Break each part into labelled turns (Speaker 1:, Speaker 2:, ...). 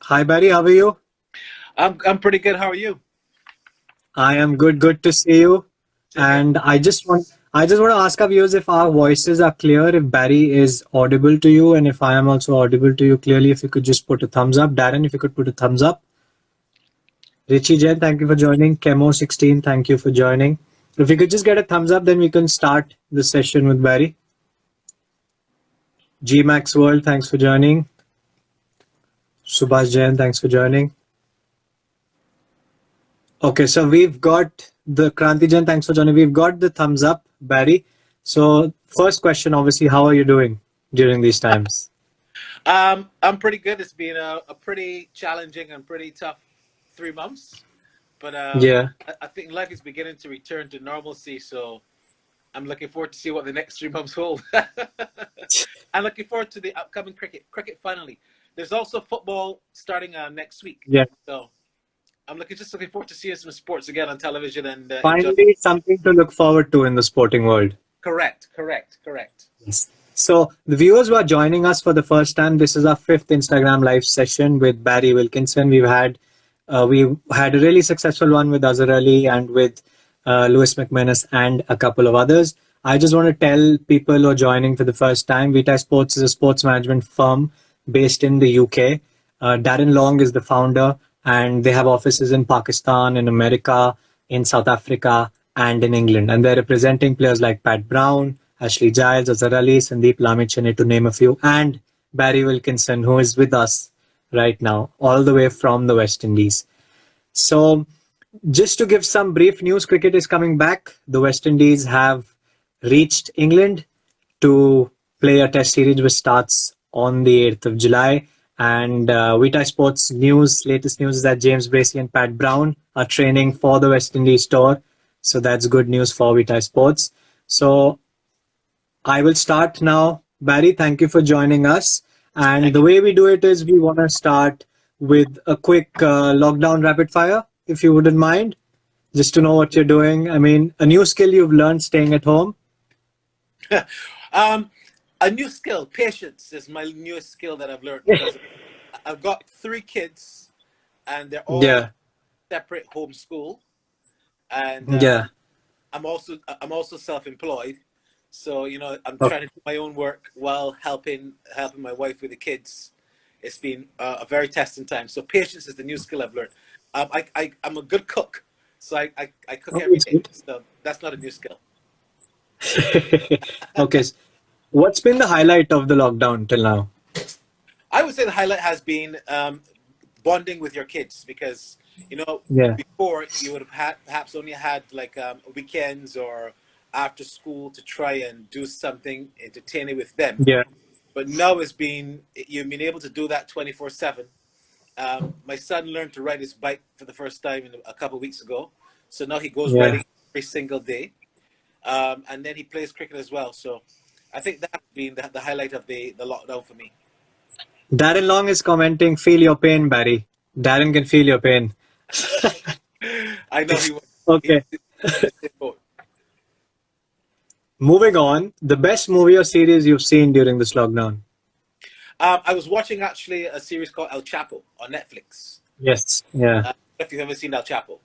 Speaker 1: Hi Barry, how are you?
Speaker 2: I'm pretty good. How are you?
Speaker 1: I am good. Good to see you.
Speaker 2: Same here.
Speaker 1: And I just want to ask our viewers if our voices are clear, if Barry is audible to you, and if I am also audible to you clearly. If you could just put a thumbs up, Darren, if you could put a thumbs up. Richie Jain, thank you for joining. Chemo16, thank you for joining. If you could just get a thumbs up, then we can start the session with Barry. G Max World, thanks for joining. Subhash Jain, thanks for joining. Okay, so we've got the Kranti Jain, thanks for joining. We've got the thumbs up, Barry. So, first question, obviously, how are you doing during these times?
Speaker 2: I'm pretty good. It's been a pretty challenging and pretty tough 3 months, but
Speaker 1: Yeah.
Speaker 2: I think life is beginning to return to normalcy. So I'm looking forward to see what the next 3 months hold. I'm looking forward to the upcoming cricket finally. There's also football starting next week.
Speaker 1: Yeah.
Speaker 2: So I'm just looking forward to seeing some sports again on television and enjoy.
Speaker 1: Finally, something to look forward to in the sporting world.
Speaker 2: Correct.
Speaker 1: Yes. So, the viewers who are joining us for the first time, this is our fifth Instagram live session with Barry Wilkinson. We had a really successful one with Azhar Ali and with Lewis McManus and a couple of others. I just want to tell people who are joining for the first time, Vitae Sports is a sports management firm based in the UK. Darren Long is the founder, and they have offices in Pakistan, in America, in South Africa, and in England. And they're representing players like Pat Brown, Ashley Giles, Azhar Ali, Sandeep Lamichhane, to name a few, and Barry Wilkinson, who is with us right now, all the way from the West Indies. So, just to give some brief news, cricket is coming back. The West Indies have reached England to play a test series which starts on the 8th of July. And Vitae Sports latest news is that James Bracey and Pat Brown are training for the West Indies tour. So that's good news for Vitae Sports. So I will start now. Barry, thank you for joining us. And the way we do it is we want to start with a quick lockdown rapid fire, if you wouldn't mind, just to know what you're doing. I mean, a new skill you've learned staying at home.
Speaker 2: A new skill, patience, is my newest skill that I've learned because I've got 3 kids, and they're all
Speaker 1: Yeah,
Speaker 2: separate homeschool, and
Speaker 1: yeah.
Speaker 2: I'm also self-employed. So I'm trying to do my own work while helping my wife with the kids. It's been a very testing time. So patience is the new skill I've learned. I'm a good cook, so I cook
Speaker 1: Oh,
Speaker 2: every
Speaker 1: it's
Speaker 2: day.
Speaker 1: good.
Speaker 2: So that's not a new skill.
Speaker 1: Okay. What's been the highlight of the lockdown till now?
Speaker 2: I would say the highlight has been bonding with your kids because
Speaker 1: Yeah,
Speaker 2: before you would have perhaps only had like weekends or after school to try and do something entertaining with them.
Speaker 1: yeah,
Speaker 2: But now you've been able to do that 24/7. My son learned to ride his bike for the first time a couple of weeks ago, so now he goes
Speaker 1: yeah.
Speaker 2: riding every single day, and then he plays cricket as well. So I think that's been the highlight of the lockdown for me.
Speaker 1: Darren Long is commenting, feel your pain, Barry. Darren can feel your pain.
Speaker 2: I know he's
Speaker 1: Okay.
Speaker 2: in the same boat.
Speaker 1: Moving on, the best movie or series you've seen during this lockdown?
Speaker 2: I was watching actually a series called El Chapo on Netflix.
Speaker 1: Yes. Yeah.
Speaker 2: If you've ever seen El Chapo.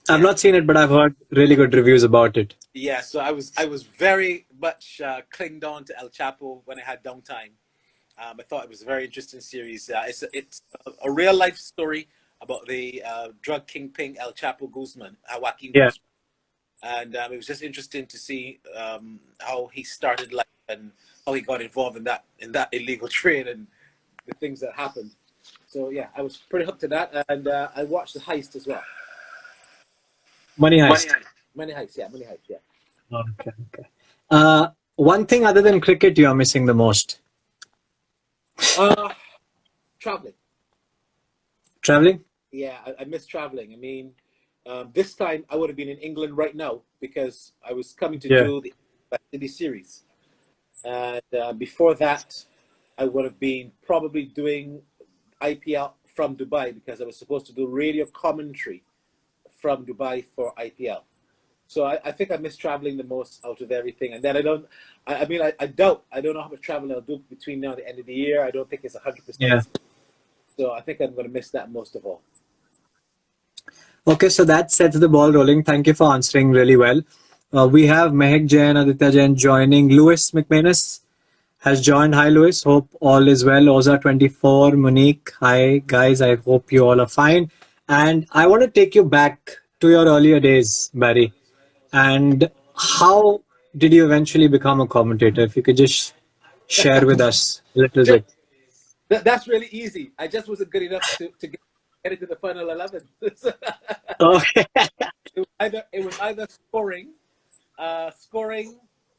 Speaker 1: I've
Speaker 2: Yeah.
Speaker 1: not seen it, but I've heard really good reviews about it.
Speaker 2: Yeah, so I was very much clinged on to El Chapo when I had downtime. I thought it was a very interesting series. It's a real life story about the drug kingpin El Chapo Guzman, Joaquin
Speaker 1: Yeah.
Speaker 2: Guzman, and it was just interesting to see how he started life and how he got involved in that illegal trade and the things that happened. So yeah, I was pretty hooked to that, and I watched The Heist as well.
Speaker 1: Money Heist.
Speaker 2: Many Heights, yeah.
Speaker 1: Okay. Okay. One thing other than cricket you are missing the most?
Speaker 2: Traveling.
Speaker 1: Traveling?
Speaker 2: Yeah, I miss traveling. I mean, this time I would have been in England right now because I was coming to
Speaker 1: Yeah.
Speaker 2: do the series. And before that, I would have been probably doing IPL from Dubai because I was supposed to do radio commentary from Dubai for IPL. So I think I miss traveling the most out of everything. And then I mean, I don't know how much traveling I'll do between now and the end of the year. I don't think it's
Speaker 1: Yeah.
Speaker 2: 100%. So I think I'm going to miss that most of all.
Speaker 1: Okay, so that sets the ball rolling. Thank you for answering really well. We have Mehak Jain, Aditya Jain joining. Lewis McManus has joined. Hi, Lewis. Hope all is well. Oza24, Monique. Hi, guys. I hope you all are fine. And I want to take you back to your earlier days, Barry. And how did you eventually become a commentator? If you could just share with us a little bit.
Speaker 2: That's really easy. I just wasn't good enough to get into the final 11.
Speaker 1: Okay.
Speaker 2: It was either scoring,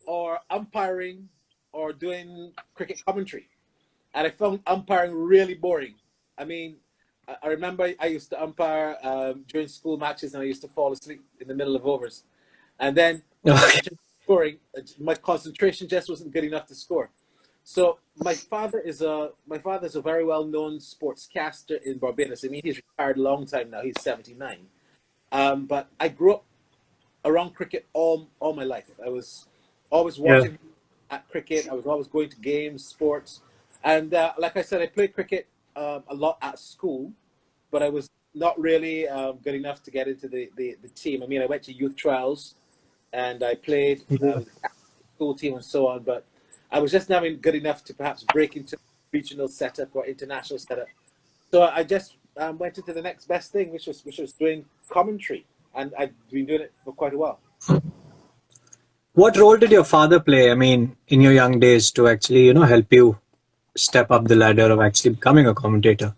Speaker 2: or umpiring, or doing cricket commentary, and I found umpiring really boring. I mean, I remember I used to umpire during school matches, and I used to fall asleep in the middle of overs, and then scoring, my concentration just wasn't good enough to score. So my father is a very well known sportscaster in Barbados. I mean, he's retired a long time now. He's 79. But I grew up around cricket all my life. I was always watching at cricket. I was always going to games, sports, and like I said, I played cricket a lot at school, but I was not really good enough to get into the team. I mean, I went to youth trials, and I played with the school team and so on, but I was just never good enough to perhaps break into regional setup or international setup. So I just went into the next best thing, which was doing commentary, and I've been doing it for quite a while.
Speaker 1: What role did your father play, I mean, in your young days to actually, help you step up the ladder of actually becoming a commentator?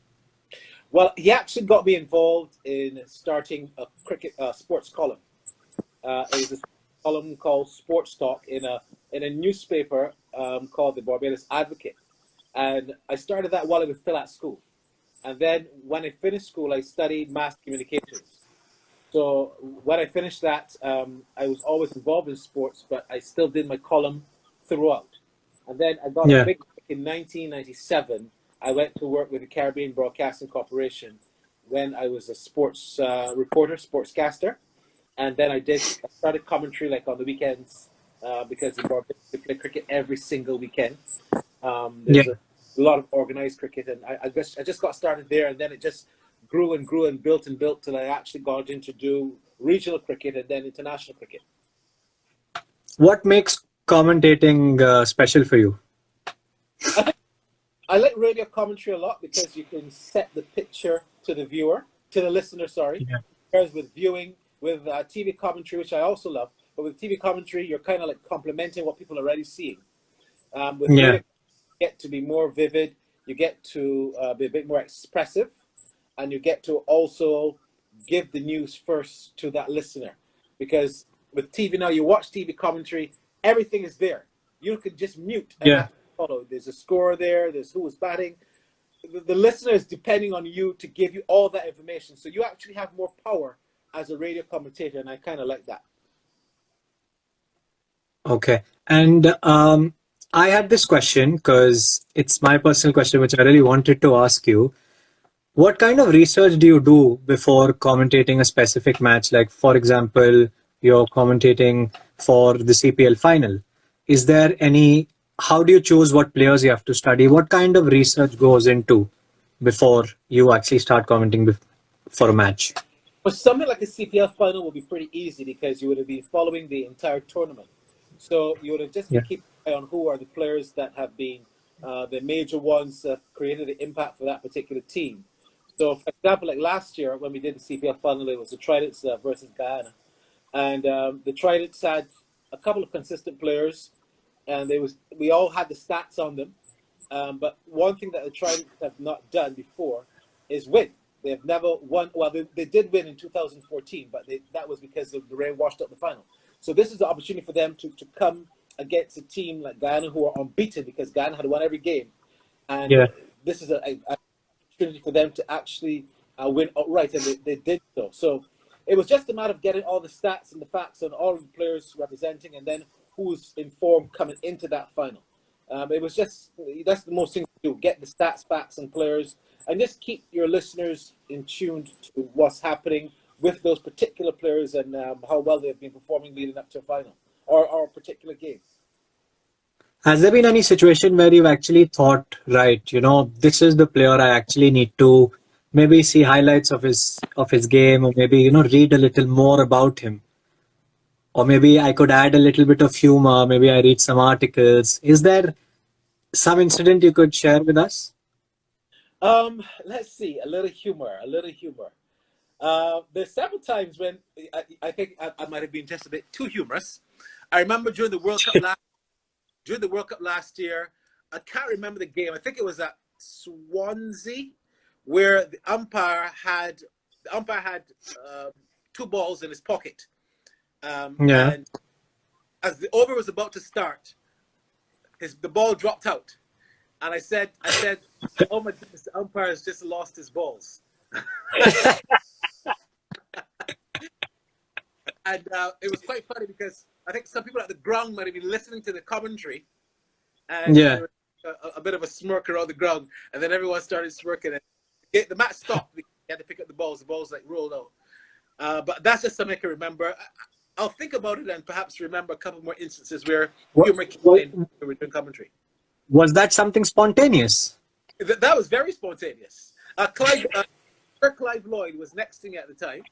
Speaker 2: Well, he actually got me involved in starting a cricket sports column. It was a column called Sports Talk in a newspaper called the Barbados Advocate, and I started that while I was still at school. And then when I finished school, I studied mass communications. So when I finished that, I was always involved in sports, but I still did my column throughout. And then I got a big break in 1997. I went to work with the Caribbean Broadcasting Corporation when I was a sports reporter, sportscaster. And then I started commentary like on the weekends because in Barbados we play cricket every single weekend. There's a lot of organized cricket, and I just got started there, and then it just grew and grew and built till I actually got into do regional cricket and then international cricket.
Speaker 1: What makes commentating special for you?
Speaker 2: I like radio commentary a lot because you can set the picture to the listener, sorry.
Speaker 1: Yeah.
Speaker 2: Whereas with TV commentary, which I also love, but with TV commentary, you're kind of like complementing what people are already seeing. With radio, you get to be more vivid, you get to be a bit more expressive, and you get to also give the news first to that listener. Because with TV now, you watch TV commentary, everything is there. You can just mute and follow. There's a score there, there's who was batting. The listener is depending on you to give you all that information. So you actually have more power as a radio commentator, and I kind of like that.
Speaker 1: Okay. And I had this question because it's my personal question, which I really wanted to ask you. What kind of research do you do before commentating a specific match? Like, for example, you're commentating for the CPL final. Is there how do you choose what players you have to study? What kind of research goes into before you actually start commenting for a match?
Speaker 2: For something like a CPL final will be pretty easy because you would have been following the entire tournament. So you would have just been keeping an eye on who are the players that have been the major ones that created the impact for that particular team. So, for example, like last year when we did the CPL final, it was the Tridents versus Guyana. And the Tridents had a couple of consistent players, and we all had the stats on them. But one thing that the Tridents have not done before is win. They have never won. Well, they did win in 2014, but that was because the rain washed up the final. So this is the opportunity for them to come against a team like Guyana who are unbeaten because Guyana had won every game. And this is an opportunity for them to actually win outright, and they did so. So it was just a matter of getting all the stats and the facts on all the players representing, and then who's in form coming into that final. It was just, that's the most thing to do, get the stats, facts, and players, and just keep your listeners in tune to what's happening with those particular players and how well they've been performing leading up to a final or a particular game.
Speaker 1: Has there been any situation where you've actually thought, right, this is the player I actually need to maybe see highlights of his game, or maybe, read a little more about him? Or maybe I could add a little bit of humor, maybe I read some articles. Is there some incident you could share with us?
Speaker 2: Let's see, a little humor, a little humor. There's several times when I think I might have been just a bit too humorous. I remember during the World Cup last year, I can't remember the game. I think it was at Swansea, where the umpire had two balls in his pocket, and as the over was about to start, the ball dropped out, and I said, "Oh my goodness, the umpire has just lost his balls." And it was quite funny because I think some people at the ground might have been listening to the commentary, and there was a bit of a smirk around the ground, and then everyone started smirking, and the match stopped. We had to pick up the balls. The balls like rolled out. But that's just something I can remember. I'll think about it and perhaps remember a couple more instances where humor came in when we were doing commentary.
Speaker 1: Was that something spontaneous?
Speaker 2: That was very spontaneous. Sir Clive Lloyd was next to me at the time,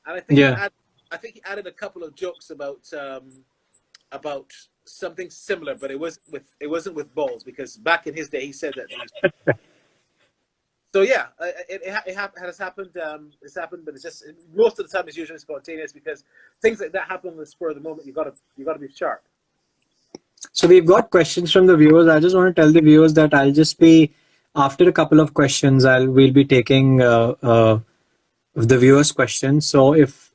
Speaker 2: and I think he added a couple of jokes about something similar, but it wasn't with balls, because back in his day he said that. So yeah, it has happened. It's happened, but it's just most of the time it's usually spontaneous, because things like that happen on the spur of the moment. You gotta be sharp.
Speaker 1: So we've got questions from the viewers. I just want to tell the viewers that I'll just be, after a couple of questions, we'll be taking the viewers' questions. So if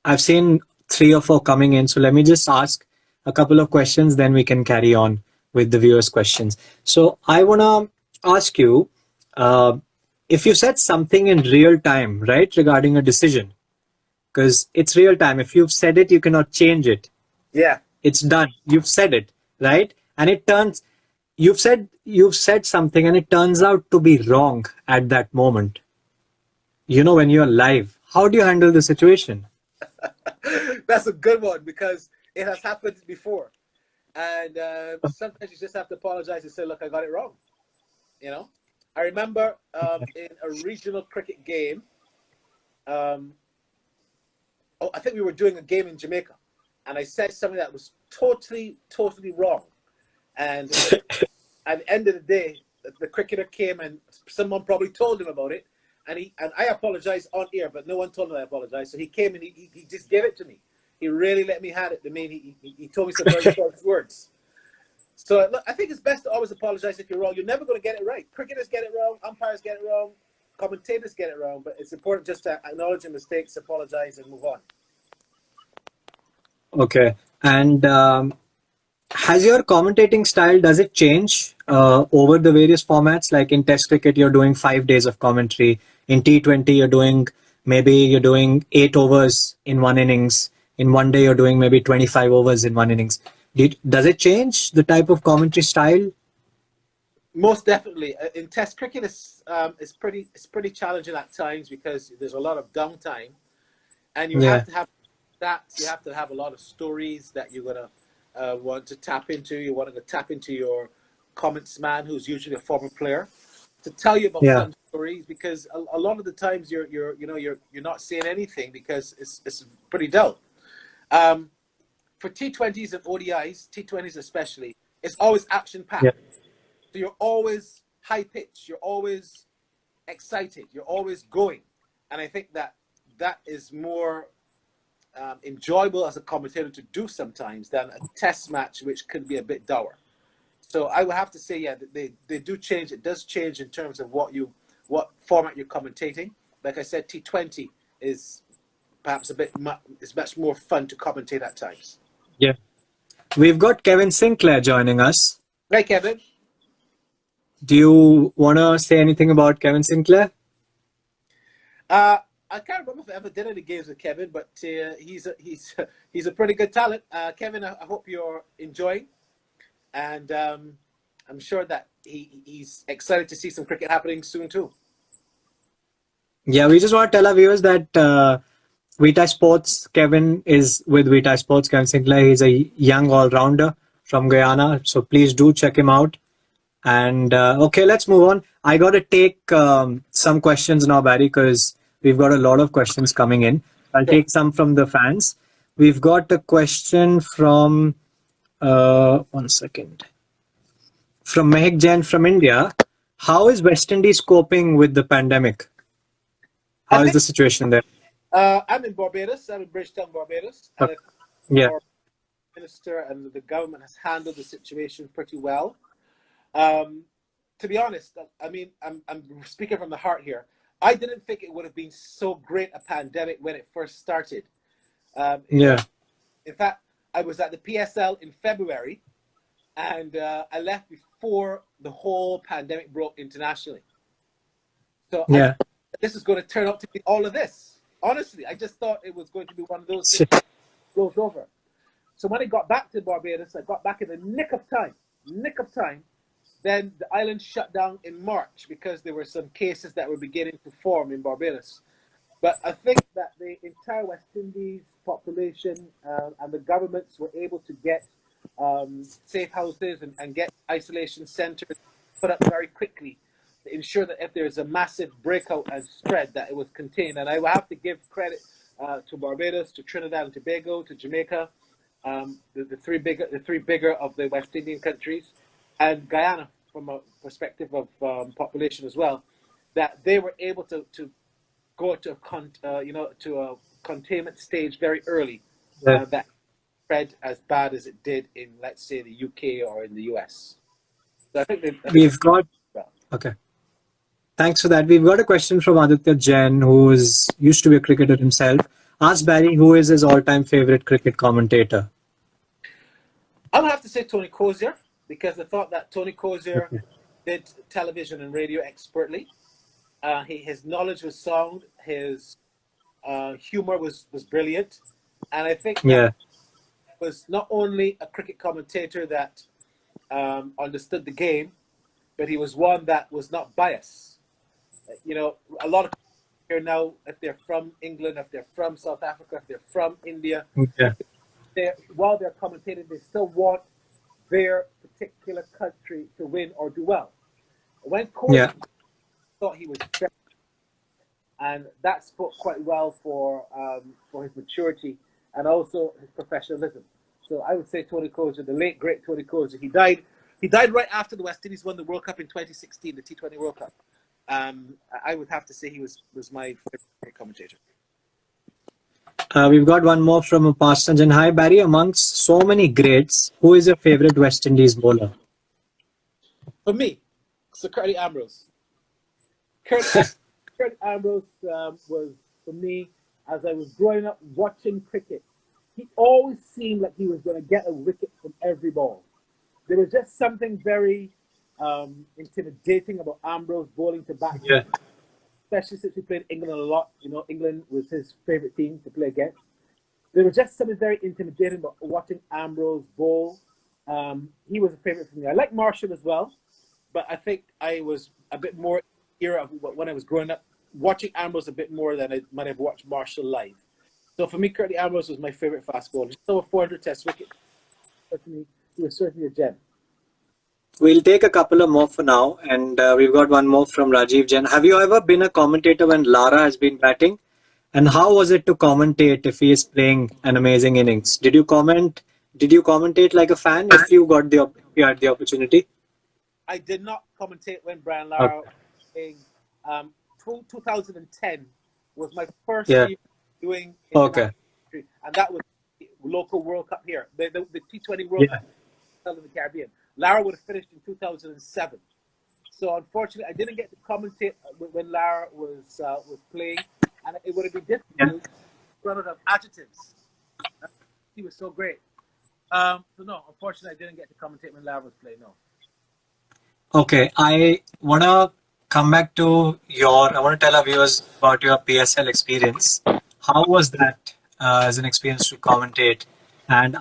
Speaker 1: I've seen 3 or 4 coming in, so let me just ask a couple of questions, then we can carry on with the viewers' questions. So I want to ask you, if you said something in real time, right, regarding a decision, because it's real time. If you've said it, you cannot change it.
Speaker 2: Yeah.
Speaker 1: It's done. You've said it, right? And you've said something and it turns out to be wrong at that moment. When you're live, how do you handle the situation?
Speaker 2: That's a good one, because it has happened before. And sometimes you just have to apologize and say, look, I got it wrong. I remember in a regional cricket game, I think we were doing a game in Jamaica, and I said something that was totally wrong. And at the end of the day, the cricketer came and someone probably told him about it, and I apologized on air, but no one told him I apologized. So he came and he just gave it to me. He really let me have it. He told me some very short words. So I think it's best to always apologize if you're wrong. You're never going to get it right. Cricketers get it wrong. Umpires get it wrong. Commentators get it wrong. But it's important just to acknowledge your mistakes, apologize, and move on.
Speaker 1: Okay. And has your commentating style, does it change over the various formats? Like in Test cricket, you're doing 5 days of commentary. In T20, you're doing 8 overs in one innings. In one day, you're doing maybe 25 overs in one innings. Does it change the type of commentary style?
Speaker 2: Most definitely. In Test cricket, it's pretty challenging at times, because there's a lot of downtime, and you have to have stats. You have to have a lot of stories that you're gonna want to tap into. You want to tap into your comments man, who's usually a former player, to tell you about some stories, because a lot of the times you're not saying anything because it's pretty dull. For T20s and ODIs, T20s especially, it's always action-packed. Yeah. So you're always high-pitched, you're always excited, you're always going. And I think that is more enjoyable as a commentator to do sometimes than a test match, which could be a bit dour. So I would have to say, yeah, they do change. It does change in terms of what format you're commentating. Like I said, T20 is perhaps it's much more fun to commentate at times.
Speaker 1: Yeah. We've got Kevin Sinclair joining us.
Speaker 2: Hey, Kevin.
Speaker 1: Do you want to say anything about Kevin Sinclair?
Speaker 2: I can't remember if I ever did any games with Kevin, but he's a pretty good talent. Kevin, I hope you're enjoying, and I'm sure that he's excited to see some cricket happening soon too.
Speaker 1: Yeah, we just want to tell our viewers that Vitae Sports, Kevin is with Vitae Sports. Kevin Sinclair, he's a young all-rounder from Guyana. So please do check him out. And okay, let's move on. I got to take some questions now, Barry, because we've got a lot of questions coming in. I'll take some from the fans. We've got a question from, one second, from Mehak Jain from India. How is West Indies coping with the pandemic? How is the situation there?
Speaker 2: I'm in Barbados. I'm in Bridgetown, Barbados. And our minister and the government has handled the situation pretty well. To be honest, I mean, I'm speaking from the heart here. I didn't think it would have been so great a pandemic when it first started. In fact, I was at the PSL in February, and I left before the whole pandemic broke internationally. So this is going to turn out to be all of this. Honestly, I just thought it was going to be one of those things that blows over. So when I got back to Barbados, I got back in the nick of time. Then the island shut down in March because there were some cases that were beginning to form in Barbados. But I think that the entire West Indies population and the governments were able to get safe houses and get isolation centers put up very quickly to ensure that if there's a massive breakout and spread, that it was contained. And I will have to give credit to Barbados, to Trinidad and Tobago, to Jamaica, the three bigger of the West Indian countries, and Guyana from a perspective of population as well, that they were able to go to a containment stage very early. That spread as bad as it did in, let's say, the UK or in the US. So I think
Speaker 1: okay. Thanks for that. We've got a question from Aditya Jain, who used to be a cricketer himself. Ask Barry who is his all-time favorite cricket commentator.
Speaker 2: I'm gonna have to say Tony Cozier, because I thought that Tony Cozier did television and radio expertly. His knowledge was sound. His humor was brilliant, and I think that was not only a cricket commentator that understood the game, but he was one that was not biased. You know, a lot of people here now, if they're from England, if they're from South Africa, if they're from India, while they're commentating, they still want their particular country to win or do well. When Cozier thought he was fair, and that spoke quite well for his maturity and also his professionalism. So I would say Tony Cozier, the late great Tony Cozier. He died right after the West Indies won the World Cup in 2016, the T20 World Cup. I would have to say he was my favorite commentator.
Speaker 1: We've got one more from Pastanjan. Hi Barry, amongst so many greats, who is your favorite West Indies bowler?
Speaker 2: For me, Sir Curly Ambrose. Curly Ambrose was, for me, as I was growing up watching cricket, he always seemed like he was going to get a wicket from every ball. There was just something very intimidating about Ambrose bowling to batsmen, especially since he played England a lot. You know, England was his favorite team to play against. There was just something very intimidating about watching Ambrose bowl. He was a favorite for me. I like Marshall as well, but I think I was a bit more era of when I was growing up, watching Ambrose a bit more than I might have watched Marshall live. So for me, Curly Ambrose was my favorite fast bowler. Just over 400 test wickets. He was certainly a gem.
Speaker 1: We'll take a couple of more for now, and we've got one more from Rajiv Jain. Have you ever been a commentator when Lara has been batting? And how was it to commentate if he is playing an amazing innings? Did you commentate like a fan if you had the opportunity?
Speaker 2: I did not commentate when Brian Lara was playing. 2010 was my first year doing international history, and that was the local World Cup here, the T20 World Cup in the Caribbean. Lara would have finished in 2007. So unfortunately, I didn't get to commentate when Lara was playing, and it would have been difficult to run out of adjectives. He was so great. So no, unfortunately, I didn't get to commentate when Lara was playing. No.
Speaker 1: Okay, I want to come back to I want to tell our viewers about your PSL experience. How was that as an experience to commentate? And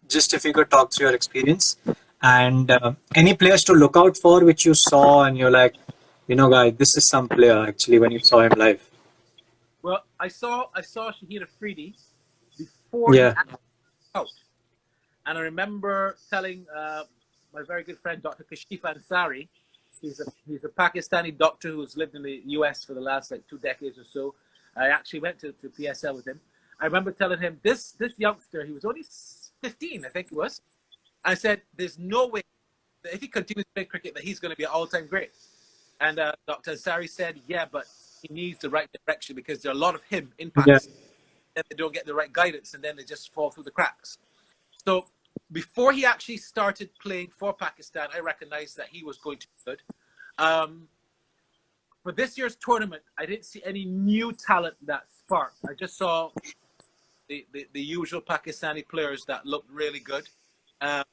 Speaker 1: just if you could talk through your experience and any players to look out for which you saw and you're like, you know, guy, this is some player actually when you saw him live.
Speaker 2: Well, I saw Shahid Afridi before he actually out. And I remember telling my very good friend, Dr. Kashif Ansari, he's a Pakistani doctor who's lived in the US for the last like 2 decades or so. I actually went to PSL with him. I remember telling him, this youngster, he was only 15, I think he was. I said, there's no way that if he continues to play cricket that he's going to be an all-time great. And Dr. Ansari said, yeah, but he needs the right direction because there are a lot of him in Pakistan. And they don't get the right guidance and then they just fall through the cracks. So before he actually started playing for Pakistan, I recognized that he was going to be good. For this year's tournament, I didn't see any new talent that sparked. I just saw the usual Pakistani players that looked really good. I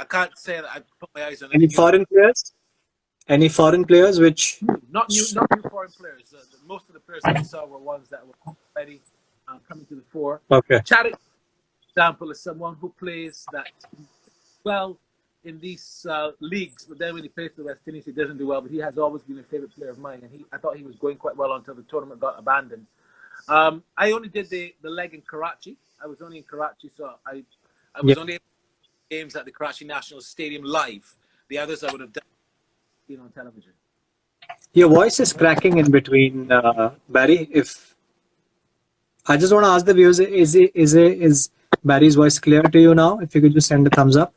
Speaker 2: can't say that I put my eyes on
Speaker 1: any foreign players. Any foreign players which
Speaker 2: not new foreign players. Most of the players that I saw were ones that were already coming to the fore.
Speaker 1: Okay.
Speaker 2: Chadwick, for example, is someone who plays that well in these leagues, but then when he plays for the West Indies, he doesn't do well. But he has always been a favorite player of mine, and I thought he was going quite well until the tournament got abandoned. I only did the leg in Karachi. I was only in Karachi, so I was only able to do games at the Karachi National Stadium live. The others I would have done on television.
Speaker 1: Your voice is cracking in between, Barry. If I just want to ask the viewers, is Barry's voice clear to you now? If you could just send a thumbs up,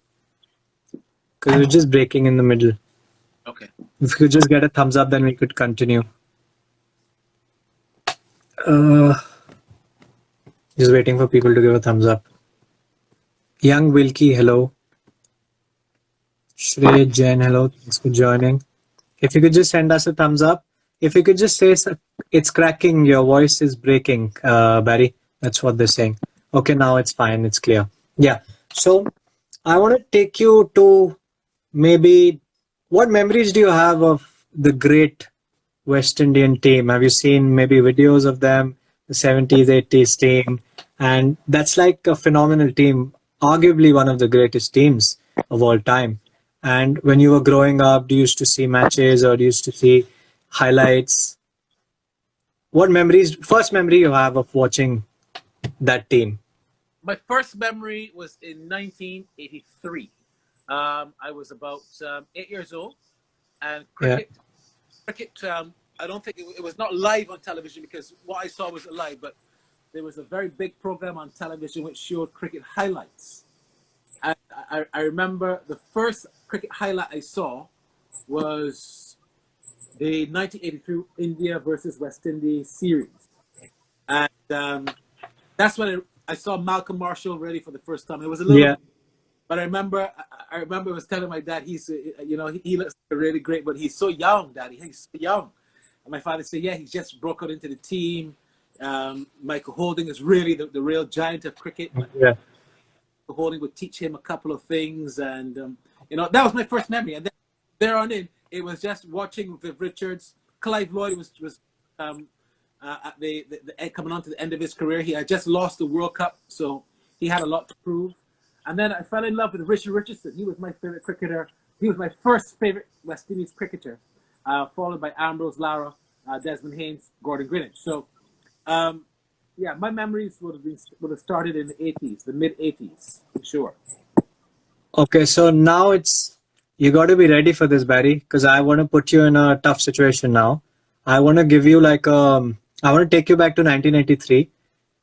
Speaker 1: because it's just breaking in the middle.
Speaker 2: Okay.
Speaker 1: If you could just get a thumbs up, then we could continue. Just waiting for people to give a thumbs up. Young Wilkie, hello. Shrey Jain, hello. Thanks for joining. If you could just send us a thumbs up. If you could just say it's cracking, your voice is breaking, Barry. That's what they're saying. Okay, now it's fine. It's clear. Yeah. So I want to take you to maybe what memories do you have of the great West Indian team? Have you seen maybe videos of them, the 70s, 80s team? And that's like a phenomenal team, arguably one of the greatest teams of all time. And when you were growing up, do you used to see matches or do you used to see highlights? What first memory you have of watching that team?
Speaker 2: My first memory was in 1983. I was about 8 years old, and cricket. I don't think it was not live on television because what I saw wasn't live, but there was a very big program on television which showed cricket highlights. And I remember the first cricket highlight I saw was the 1983 India versus West Indies series. And that's when I saw Malcolm Marshall really for the first time. It was a little, but I remember I was telling my dad, he looks really great, but he's so young, Daddy. He's so young. And my father said, yeah, he just broke out into the team. Michael Holding is really the real giant of cricket.
Speaker 1: Yeah.
Speaker 2: Holding would teach him a couple of things, and that was my first memory. And then there on in, it was just watching Viv Richards. Clive Lloyd was at the coming on to the end of his career. He had just lost the World Cup, so he had a lot to prove. And then I fell in love with Richard Richardson. He was my favorite cricketer. He was my first favorite West Indies cricketer, followed by Ambrose Lara, Desmond Haynes, Gordon Greenidge. So. Yeah, my memories would have started in the 80s, the mid 80s, for sure.
Speaker 1: Okay, so now you got to be ready for this, Barry, because I want to put you in a tough situation now. I want to give you I want to take you back to 1983,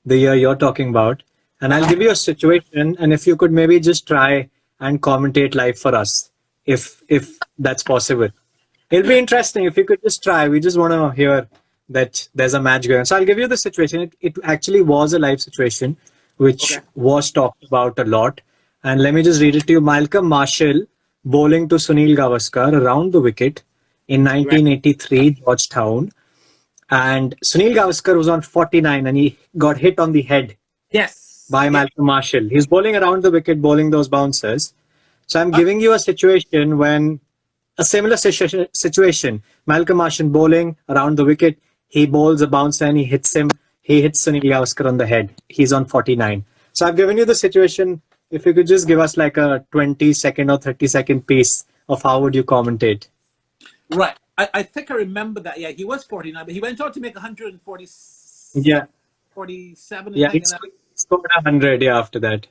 Speaker 1: the year you're talking about, and I'll give you a situation, and if you could maybe just try and commentate live for us, if that's possible. It'll be interesting if you could just try. We just want to hear that there's a match going on. So I'll give you the situation. It actually was a live situation, which was talked about a lot. And let me just read it to you. Malcolm Marshall bowling to Sunil Gavaskar around the wicket in 1983, Georgetown. And Sunil Gavaskar was on 49 and he got hit on the head by Malcolm Marshall. He's bowling around the wicket, bowling those bouncers. So I'm giving you a situation when a similar situation. Malcolm Marshall bowling around the wicket. He bowls a bouncer and he hits him. He hits Sunil Gavaskar on the head. He's on 49. So I've given you the situation. If you could just give us like a 20-second or 30-second piece of how would you commentate.
Speaker 2: Right. I think I remember that. Yeah, he was 49, but he went on to make 140. 47.
Speaker 1: Yeah, he scored 100 after that.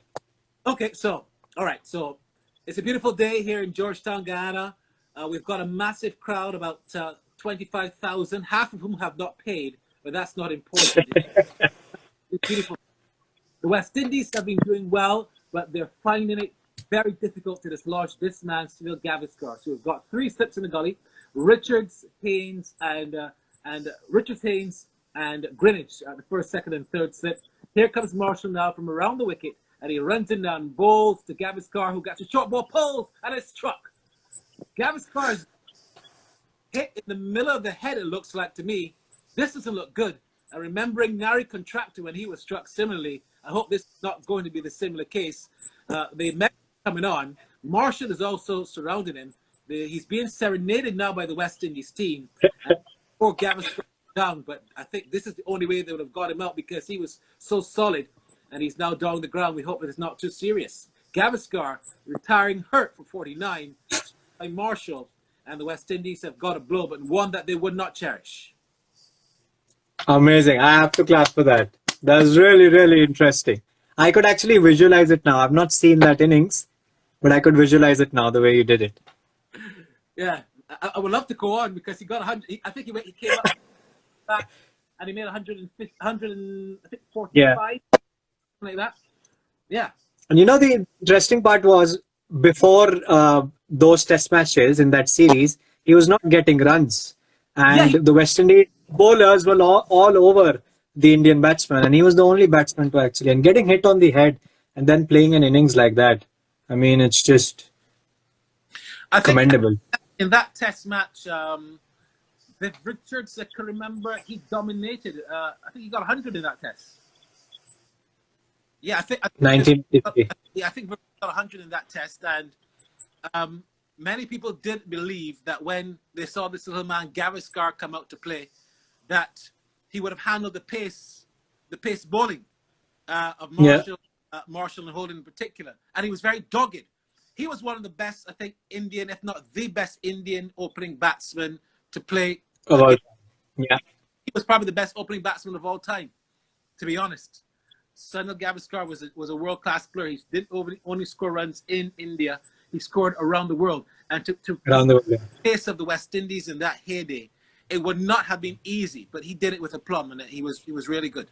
Speaker 2: Okay, so, all right. So it's a beautiful day here in Georgetown, Guyana. We've got a massive crowd, about 25,000, half of whom have not paid, but that's not important. It's beautiful. The West Indies have been doing well, but they're finding it very difficult to dislodge this man, Sunil Gavaskar. So we've got three slips in the gully: Richards, Haynes, and Richards, Haynes, and Greenwich, the first, second, and third slip. Here comes Marshall now from around the wicket, and he runs in down, bowls to Gavaskar, who gets a short ball, pulls, and it's struck. Gavaskar's hit in the middle of the head, it looks like to me. This doesn't look good. And remembering Nari Contractor when he was struck similarly, I hope this is not going to be the similar case. The men coming on. Marshall is also surrounding him. He's being serenaded now by the West Indies team. And poor Gavaskar down, but I think this is the only way they would have got him out because he was so solid, and he's now down on the ground. We hope it is not too serious. Gavaskar retiring hurt for 49 by Marshall, and the West Indies have got a blow, but one that they would not cherish.
Speaker 1: Amazing. I have to clap for that. That's really, really interesting. I could actually visualize it now. I've not seen that innings, but I could visualize it now the way you did it.
Speaker 2: Yeah, I would love to go on because he got 100. I think he came up back and he made 145,
Speaker 1: Yeah.
Speaker 2: something like that. Yeah.
Speaker 1: And you know, the interesting part was before those test matches in that series, he was not getting runs. And the West Indies bowlers were all over the Indian batsman. And he was the only batsman to actually, and getting hit on the head and then playing an innings like that. I mean, it's just commendable.
Speaker 2: In that test match, Viv Richards, I can remember, he dominated. I think he got 100 in that test. Yeah, I think
Speaker 1: 1950.
Speaker 2: I think Viv got 100 in that test, and many people did believe that when they saw this little man Gavaskar come out to play, that he would have handled the pace bowling of Marshall, Marshall and Holden in particular, and he was very dogged. He was one of the best, I think, Indian, if not the best Indian opening batsman to play.
Speaker 1: Yeah,
Speaker 2: he was probably the best opening batsman of all time, to be honest. Sunil Gavaskar was a world-class player. He didn't only score runs in India. He scored around the world. And to
Speaker 1: around the world.
Speaker 2: the pace of the West Indies in that heyday, it would not have been easy, but he did it with aplomb, and he was really good.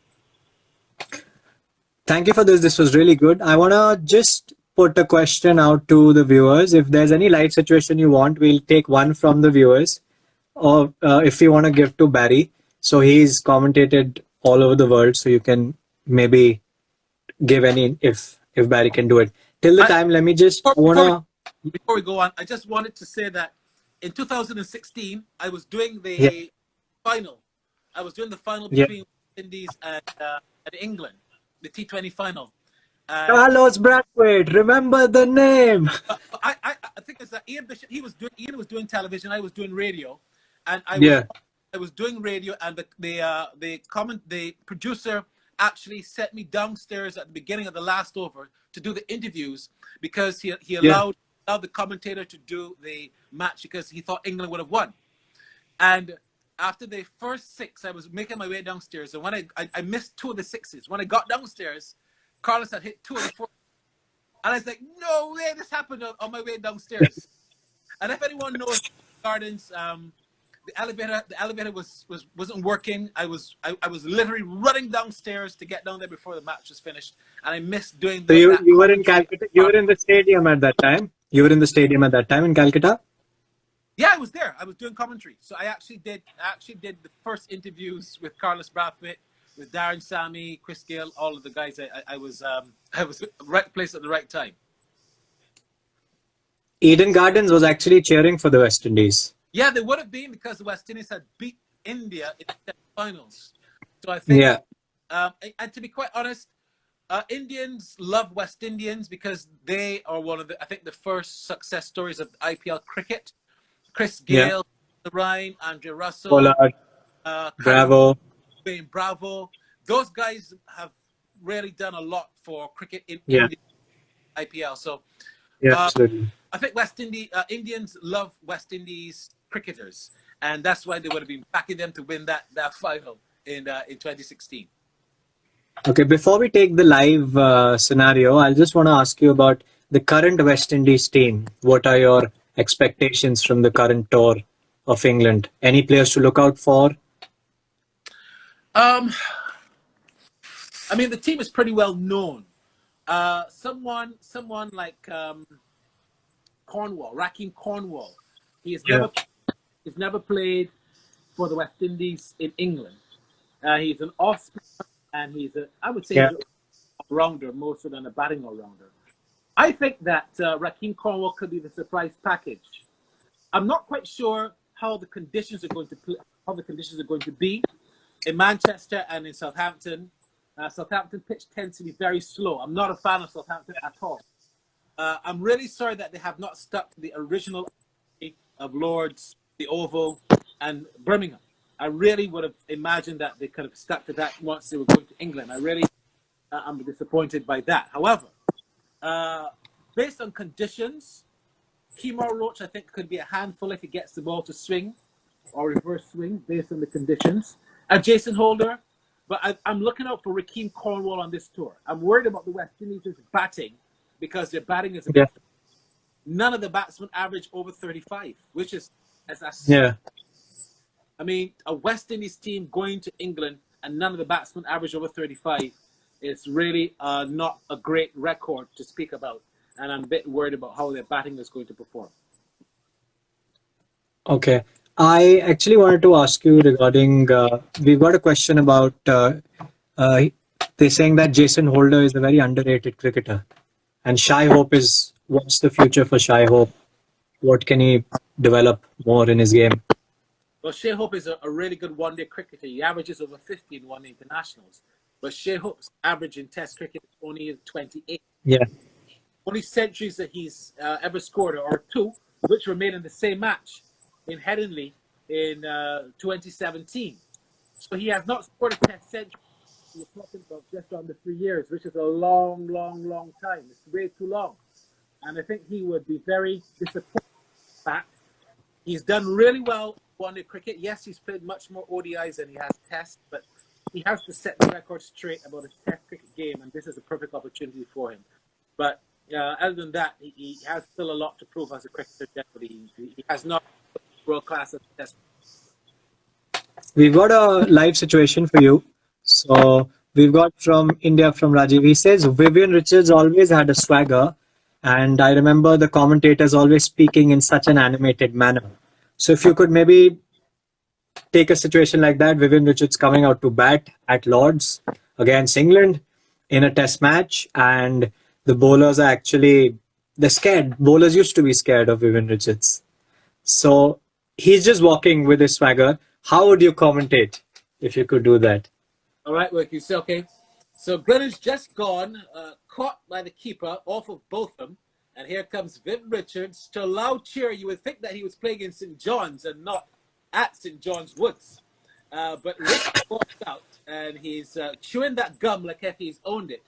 Speaker 1: Thank you for this. This was really good. I want to just put a question out to the viewers. If there's any live situation you want, we'll take one from the viewers. Or if you want to give to Barry. So he's commentated all over the world, so you can maybe give any if Barry can do it. Till the time, let me just
Speaker 2: before we go on, I just wanted to say that in 2016, I was doing the final. I was doing the final between Indies and England, the T20 final.
Speaker 1: Carlos Brathwaite, remember the name.
Speaker 2: I think it's that Ian Bishop. Ian was doing television. I was doing radio, and I was doing radio, and the producer actually sent me downstairs at the beginning of the last over to do the interviews because he allowed the commentator to do the match because he thought England would have won. And after the first six, I was making my way downstairs, and when I missed two of the sixes. When I got downstairs, Carlos had hit two of the four, and I was like, "No way, this happened on my way downstairs." And if anyone knows Gardens, the elevator wasn't working. I was literally running downstairs to get down there before the match was finished, and I missed doing.
Speaker 1: So you were in Calcutta. You were in the stadium at that time. You were in the stadium at that time in Calcutta.
Speaker 2: Yeah, I was there. I was doing commentary. So I actually did the first interviews with Carlos Brathwaite, with Darren Sammy, Chris Gale, all of the guys. I was at the right place at the right time.
Speaker 1: Eden Gardens was actually cheering for the West Indies.
Speaker 2: Yeah, they would have been because the West Indies had beat India in the finals. So I think, and to be quite honest, Indians love West Indians because they are one of the first success stories of IPL cricket. Chris Gale, Ryan, Andre Russell,
Speaker 1: Bravo.
Speaker 2: Bravo. Those guys have really done a lot for cricket in India, IPL. So,
Speaker 1: absolutely.
Speaker 2: I think Indians love West Indies cricketers, and that's why they would have been backing them to win that final in 2016.
Speaker 1: Okay, before we take the live scenario, I just want to ask you about the current West Indies team. What are your expectations from the current tour of England? Any players to look out for?
Speaker 2: I mean, the team is pretty well known. Someone like Cornwall, Raheem Cornwall. He's never played for the West Indies in England. He's an off spinner, and I would say he's an all-rounder more so than a batting all-rounder. I think that Raheem Cornwall could be the surprise package. I'm not quite sure how the conditions are going to be in Manchester and in Southampton. Southampton pitch tends to be very slow. I'm not a fan of Southampton at all. I'm really sorry that they have not stuck to the original of Lords, the Oval, and Birmingham. I really would have imagined that they could have stuck to that once they were going to England. I really am disappointed by that. However, based on conditions, Kemar Roach, I think, could be a handful if he gets the ball to swing or reverse swing based on the conditions. And Jason Holder, but I'm looking out for Raheem Cornwall on this tour. I'm worried about the West Indies' batting because their batting is none of the batsmen average over 35, which is I mean, a West Indies team going to England and none of the batsmen average over 35 is really not a great record to speak about. And I'm a bit worried about how their batting is going to perform.
Speaker 1: Okay. I actually wanted to ask you regarding, we've got a question about, they're saying that Jason Holder is a very underrated cricketer. And Shai Hope what's the future for Shai Hope? What can he develop more in his game?
Speaker 2: Well, Shai Hope is a really good one-day cricketer. He averages over 50 in one-day internationals. But Shai Hope's average in Test cricket is only 28.
Speaker 1: Yeah.
Speaker 2: Only centuries that he's ever scored are two, which were made in the same match in Headingley in 2017. So he has not scored a Test century. We're talking about just under 3 years, which is a long, long, long time. It's way too long. And I think he would be very disappointed with that. He's done really well one-day cricket. Yes, he's played much more ODIs than he has Tests, but he has to set the record straight about his Test cricket game, and this is a perfect opportunity for him. But other than that, he has still a lot to prove as a cricketer generally. He has not world class at Test.
Speaker 1: We've got a live situation for you. So we've got from India, from Rajiv. He says, Vivian Richards always had a swagger. And I remember the commentators always speaking in such an animated manner. So if you could maybe take a situation like that, Vivian Richards coming out to bat at Lords against England in a test match, and the bowlers are they're scared. Bowlers used to be scared of Vivian Richards. So he's just walking with his swagger. How would you commentate if you could do that?
Speaker 2: All right, well, you say, okay. So Greenwich just gone, caught by the keeper off of Botham. And here comes Viv Richards to a loud cheer. You would think that he was playing in St. John's and not at St. John's Woods. But Rick walked out and he's chewing that gum like if he's owned it.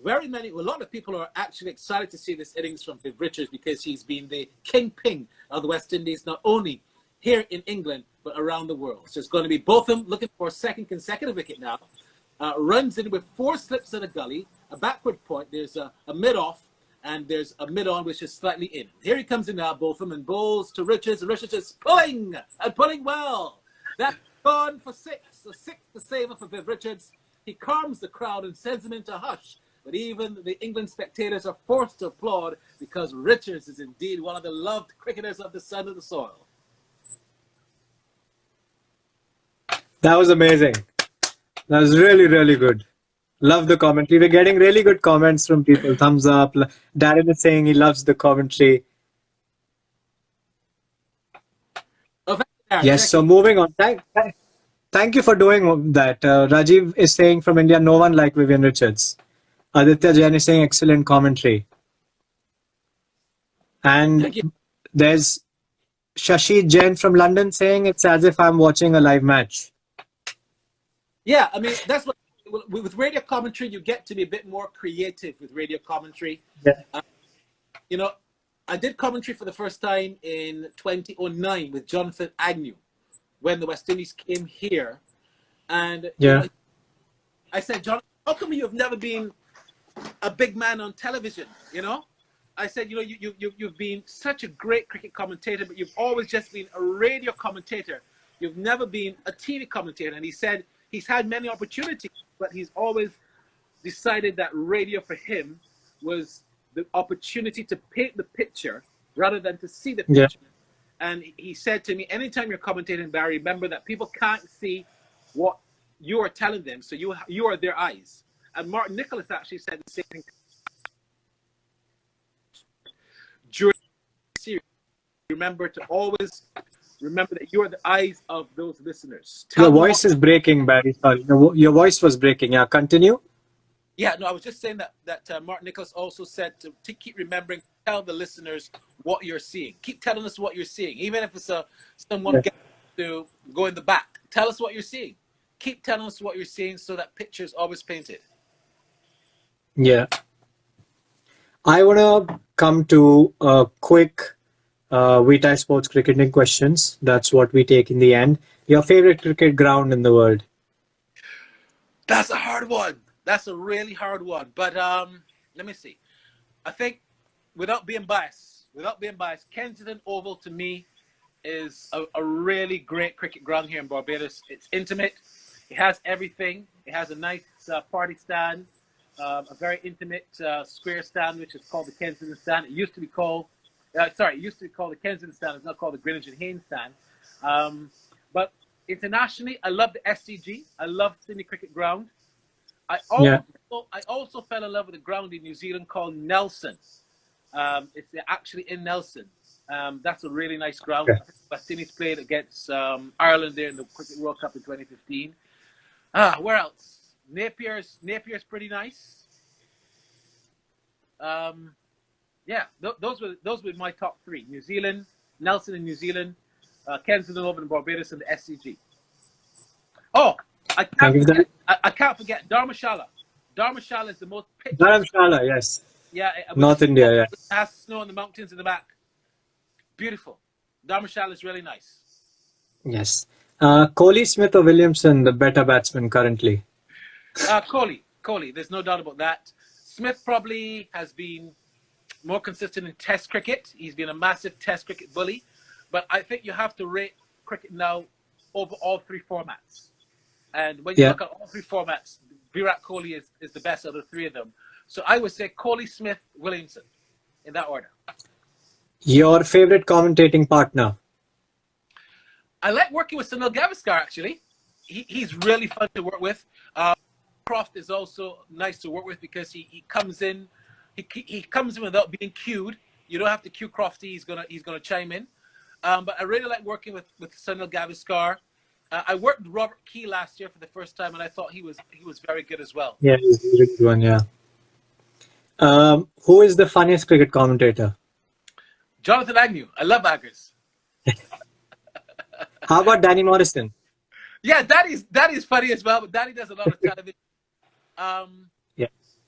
Speaker 2: A lot of people are actually excited to see this innings from Viv Richards because he's been the kingpin of the West Indies, not only here in England, but around the world. So it's going to be Botham looking for a second consecutive wicket now. Runs in with 4 slips in a gully, a backward point, there's a mid-off, and there's a mid-on which is slightly in. Here he comes in now, Botham, and bowls to Richards, and Richards is pulling, and pulling well. That's gone for 6, a 6th the saver for Viv Richards. He calms the crowd and sends them into hush. But even the England spectators are forced to applaud because Richards is indeed one of the loved cricketers of the sun and the soil.
Speaker 1: That was amazing. That was really, really good. Love the commentary. We're getting really good comments from people. Thumbs up. Darren is saying he loves the commentary. Yes, so moving on. Thank you for doing that. Rajiv is saying from India, no one like Vivian Richards. Aditya Jain is saying excellent commentary. And there's Shashi Jain from London saying it's as if I'm watching a live match.
Speaker 2: Yeah, I mean, that's what, with radio commentary, you get to be a bit more creative with radio commentary.
Speaker 1: Yeah.
Speaker 2: You know, I did commentary for the first time in 2009 with Jonathan Agnew when the West Indies came here. And
Speaker 1: yeah,
Speaker 2: I said, Jonathan, how come you have never been a big man on television? You know, I said, you know, you've been such a great cricket commentator, but you've always just been a radio commentator. You've never been a TV commentator. And he said he's had many opportunities, but he's always decided that radio for him was the opportunity to paint the picture rather than to see the picture. Yeah. And he said to me, anytime you're commentating, Barry, remember that people can't see what you are telling them, so you are their eyes. And Martin Nicholas actually said the same thing during the series. Remember to always remember that you are the eyes of those listeners.
Speaker 1: Your voice is breaking, Barry. Sorry, your voice was breaking. Yeah, continue.
Speaker 2: Yeah, no, I was just saying that Martin Nicholas also said to keep remembering, tell the listeners what you're seeing. Keep telling us what you're seeing, even if it's someone getting to go in the back. Tell us what you're seeing. Keep telling us what you're seeing, so that picture is always painted.
Speaker 1: Yeah. I want to come to a quick Vitae Sports cricketing questions. That's what we take in the end. Your favorite cricket ground in the world?
Speaker 2: That's a hard one. That's a really hard one. But let me see. I think, without being biased, Kensington Oval to me is a really great cricket ground here in Barbados. It's intimate. It has everything. It has a nice party stand, a very intimate square stand, which is called the Kensington stand. It used to be called, the Kensington stand. It's not called the Greenwich and Haynes stand. But internationally, I love the SCG. I love Sydney Cricket Ground. I also fell in love with a ground in New Zealand called Nelson. It's actually in Nelson. That's a really nice ground. Yeah. West Indies played against Ireland there in the Cricket World Cup in 2015. Where else? Napier's pretty nice. Yeah, those were my top three: New Zealand, Nelson in New Zealand, Kensington Oval in Barbados, and the SCG. Oh, I can't forget Dharamshala. Dharamshala is the most picturesque.
Speaker 1: Dharamshala, yes.
Speaker 2: Yeah,
Speaker 1: North India, yeah.
Speaker 2: It has snow in the mountains in the back. Beautiful. Dharamshala is really nice.
Speaker 1: Yes. Kohli, Smith, or Williamson, the better batsman currently?
Speaker 2: Kohli. There's no doubt about that. Smith probably has been more consistent in Test cricket. He's been a massive Test cricket bully. But I think you have to rate cricket now over all three formats. And when you look at all three formats, Virat Kohli is the best out of the three of them. So I would say Kohli, Smith, Williamson, in that order.
Speaker 1: Your favorite commentating partner?
Speaker 2: I like working with Sunil Gavaskar, actually. He's really fun to work with. Croft is also nice to work with because he comes in. He comes in without being cued. You don't have to cue Crofty. He's gonna chime in. But I really like working with Sunil Gavaskar. I worked with Robert Key last year for the first time, and I thought he was very good as well.
Speaker 1: Yeah, he's a good one. Yeah. Who is the funniest cricket commentator?
Speaker 2: Jonathan Agnew. I love Aggers.
Speaker 1: How about Danny Morrison?
Speaker 2: Yeah, Danny's funny as well, but Danny does a lot of television.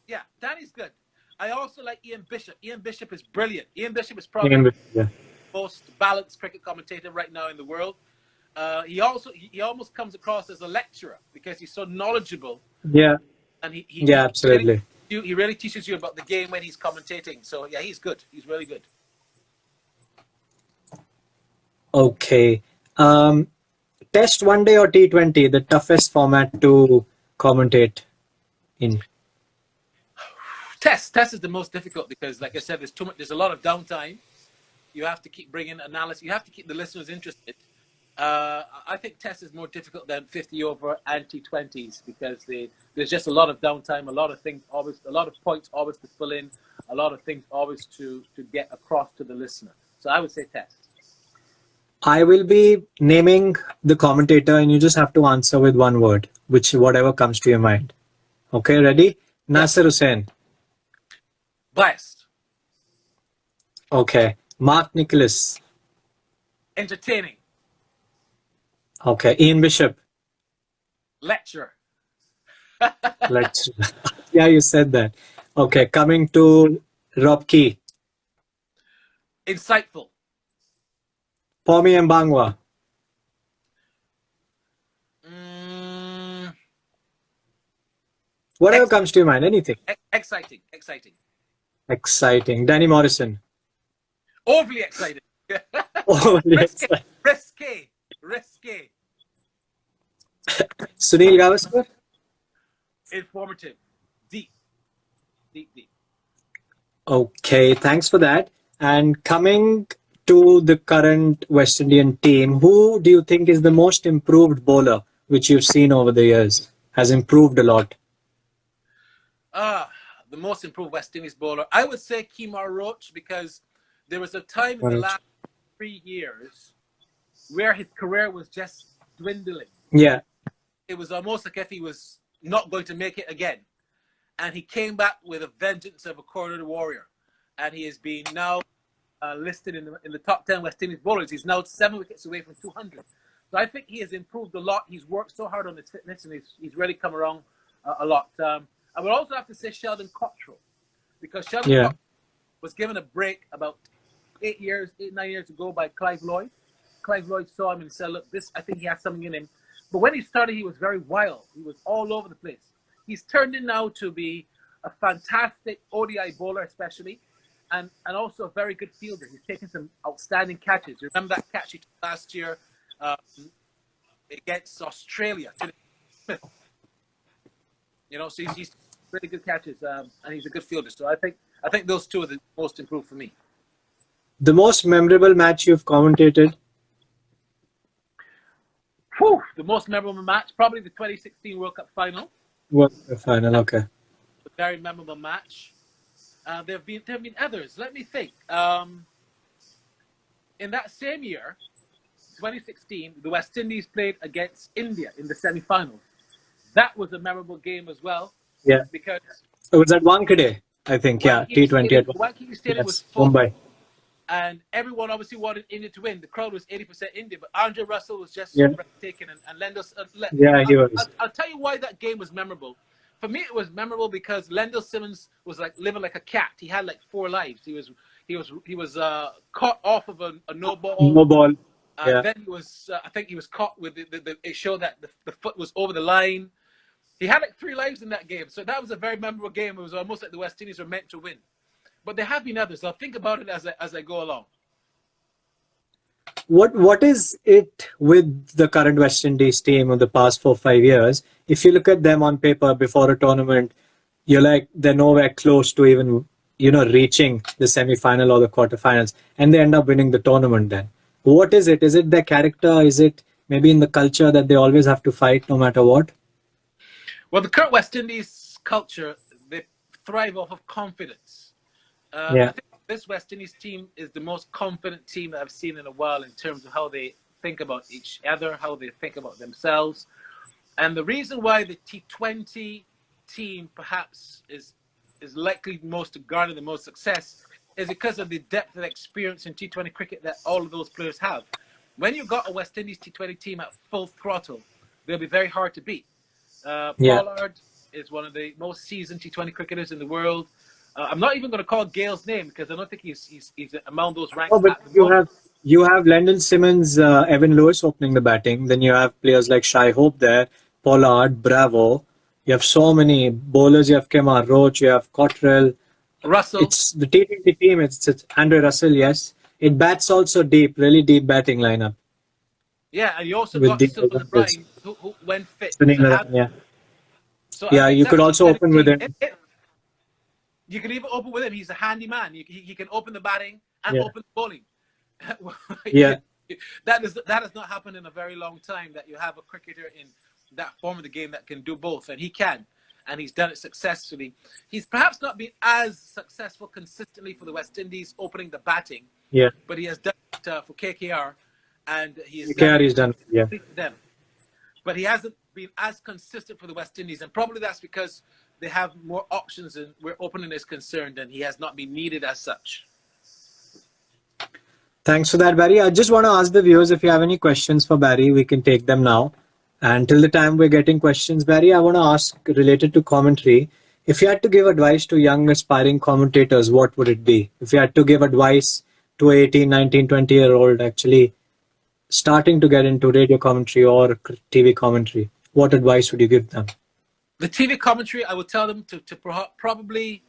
Speaker 2: Yeah, Danny's good. I also like Ian Bishop. Ian Bishop is brilliant. Ian Bishop is probably the most balanced cricket commentator right now in the world. He almost comes across as a lecturer because he's so knowledgeable.
Speaker 1: Yeah.
Speaker 2: And he
Speaker 1: absolutely.
Speaker 2: He really teaches you about the game when he's commentating. So yeah, he's good. He's really good.
Speaker 1: Okay. Test, one day, or T20, the toughest format to commentate in?
Speaker 2: Test is the most difficult because, like I said, there's a lot of downtime. You have to keep bringing analysis. You have to keep the listeners interested. I think Test is more difficult than 50 over and T20s because there's just a lot of downtime, a lot of points always to fill in, a lot of things always to get across to the listener. So I would say Test.
Speaker 1: I will be naming the commentator and you just have to answer with one word, whatever comes to your mind. Okay, ready? Nasser Hussain.
Speaker 2: Biased.
Speaker 1: Okay. Mark Nicholas.
Speaker 2: Entertaining.
Speaker 1: Okay. Ian Bishop.
Speaker 2: Lecturer.
Speaker 1: Lecturer. Yeah, you said that. Okay. Coming to Rob Key.
Speaker 2: Insightful.
Speaker 1: Pomi Mbangwa. Whatever comes to your mind, anything.
Speaker 3: Exciting.
Speaker 1: Exciting. Danny Morrison.
Speaker 3: Overly excited.
Speaker 1: Overly
Speaker 3: Risky.
Speaker 1: Sunil Gavaskar.
Speaker 3: Informative. Deep.
Speaker 1: Okay, thanks for that. And coming to the current West Indian team, who do you think is the most improved bowler which you've seen over the years? Has improved a lot.
Speaker 3: The most improved West Indies bowler. I would say Kemar Roach, because there was a time in the last 3 years where his career was just dwindling.
Speaker 1: Yeah.
Speaker 3: It was almost like if he was not going to make it again. And he came back with a vengeance of a corner warrior. And he has been now listed in the top 10 West Indies bowlers. He's now 7 wickets away from 200. So I think he has improved a lot. He's worked so hard on his fitness, and he's really come around a lot. I would also have to say Sheldon Cottrell, because Sheldon Cottrell was given a break about 9 years ago by Clive Lloyd. Clive Lloyd saw him and said, look, I think he has something in him. But when he started, he was very wild. He was all over the place. He's turned in now to be a fantastic ODI bowler, especially, and also a very good fielder. He's taken some outstanding catches. You remember that catch he took last year against Australia? You know, so he's really good catches, and he's a good fielder. So I think those two are the most improved for me.
Speaker 1: The most memorable match you've commentated?
Speaker 3: The most memorable match, probably the 2016 World Cup final.
Speaker 1: World Cup final, okay.
Speaker 3: A very memorable match. There have been others. Let me think. In that same year, 2016, the West Indies played against India in the semi-finals. That was a memorable game as well.
Speaker 1: Yeah.
Speaker 3: Because
Speaker 1: it was at Wankhede, I think. Yeah, T20 at
Speaker 3: Wankhede Stadium was full.
Speaker 1: Mumbai.
Speaker 3: And everyone obviously wanted India to win. The crowd was 80% India, but Andre Russell was just so breathtaking and Lendl.
Speaker 1: He was.
Speaker 3: I'll tell you why that game was memorable. For me, it was memorable because Lendl Simmons was like living like a cat. He had like 4 lives. He was caught off of a no ball.
Speaker 1: No ball.
Speaker 3: Then he was, I think he was caught with it showed that the foot was over the line. He had like 3 lives in that game. So that was a very memorable game. It was almost like the West Indies were meant to win. But there have been others. I'll think about it as I go along.
Speaker 1: What is it with the current West Indies team of the past 4-5 years? If you look at them on paper before a tournament, you're like, they're nowhere close to even, reaching the semi-final or the quarterfinals, and they end up winning the tournament then. What is it? Is it their character? Is it maybe in the culture that they always have to fight no matter what?
Speaker 3: Well, the current West Indies culture, they thrive off of confidence. I think this West Indies team is the most confident team that I've seen in a while in terms of how they think about each other, how they think about themselves. And the reason why the T20 team perhaps is likely most to garner the most success is because of the depth of experience in T20 cricket that all of those players have. When you've got a West Indies T20 team at full throttle, they'll be very hard to beat. Pollard is one of the most seasoned T20 cricketers in the world. I'm not even going to call Gale's name because I don't think he's among those ranks.
Speaker 1: Oh, but you have Lendl Simmons, Evan Lewis opening the batting. Then you have players like Shai Hope there, Pollard, Bravo. You have so many bowlers. You have Kemar Roach. You have Cottrell.
Speaker 3: Russell.
Speaker 1: It's the T20 team. It's Andre Russell. Yes, it bats also deep, really deep batting lineup.
Speaker 3: Yeah, and you also got Sunil O'Brien, who when fit.
Speaker 1: So you could also open with him.
Speaker 3: You can even open with him. He's a handy man. He can open the batting and open the bowling. That has not happened in a very long time, that you have a cricketer in that form of the game that can do both, and he can, and he's done it successfully. He's perhaps not been as successful consistently for the West Indies opening the batting, but he has done it for KKR, and he has done it for them. But he hasn't been as consistent for the West Indies, and probably that's because they have more options and where opening is concerned, and he has not been needed as such.
Speaker 1: Thanks for that, Barry. I just want to ask the viewers, if you have any questions for Barry, we can take them now. And till the time we're getting questions, Barry, I want to ask, related to commentary, if you had to give advice to young aspiring commentators, what would it be? If you had to give advice to 18, 19, 20-year-old actually starting to get into radio commentary or TV commentary, what advice would you give them?
Speaker 3: The TV commentary, I would tell them to probably